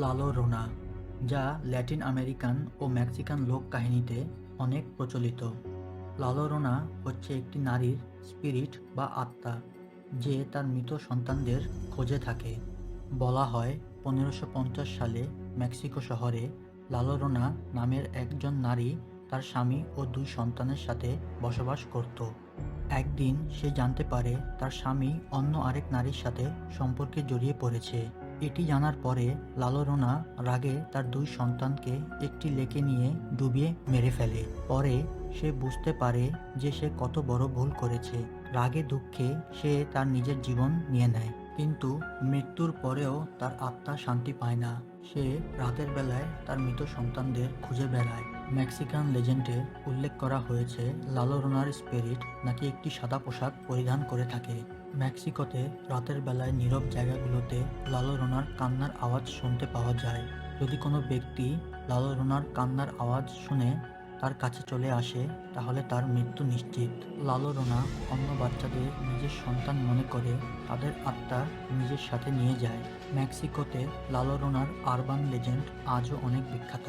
লালো রোনা, যা Latin American ও Mexican লোক কাহিনীতে অনেক প্রচলিত। লালো রোনা হচ্ছে একটি নারীর স্পিরিট বা আত্মা, যে তার মৃত সন্তানদের খোঁজে থাকে। বলা হয় 1550 সালে মেক্সিকো শহরে লালো রোনা নামের একজন নারী তার স্বামী ও দুই সন্তানের সাথে বসবাস করত। একদিন সে জানতে পারে তার স্বামী অন্য আরেক নারীর সাথে সম্পর্কে জড়িয়ে পড়েছে। এটি জানার পরে লালো রোনা রাগে তার দুই সন্তানকে একটি লেকে নিয়ে ডুবিয়ে মেরে ফেলে। পরে সে বুঝতে পারে যে সে কত বড় ভুল করেছে। রাগে দুঃখে সে তার নিজের জীবন নিয়ে নেয়, কিন্তু মৃত্যুর পরেও তার আত্মা শান্তি পায় না। সে রাতের বেলায় তার মৃত সন্তানদের খুঁজে বেড়ায়। মেক্সিকান লেজেন্ডে উল্লেখ করা হয়েছে লালো রোনার স্পিরিট নাকি একটি সাদা পোশাক পরিধান করে থাকে। মেক্সিকোতে রাতের বেলায় নীরব জায়গাগুলোতে লালো রোনার কান্নার আওয়াজ শুনতে পাওয়া যায়। যদি কোনো ব্যক্তি লালো রোনার কান্নার আওয়াজ শুনে তার কাছে চলে আসে, তাহলে তার মৃত্যু নিশ্চিত। লালো রোনা অন্য বাচ্চাদের নিজের সন্তান মনে করে তাদের আত্মা নিজের সাথে নিয়ে যায়। মেক্সিকোতে লালো রোনার আরবান লেজেন্ড আজও অনেক বিখ্যাত।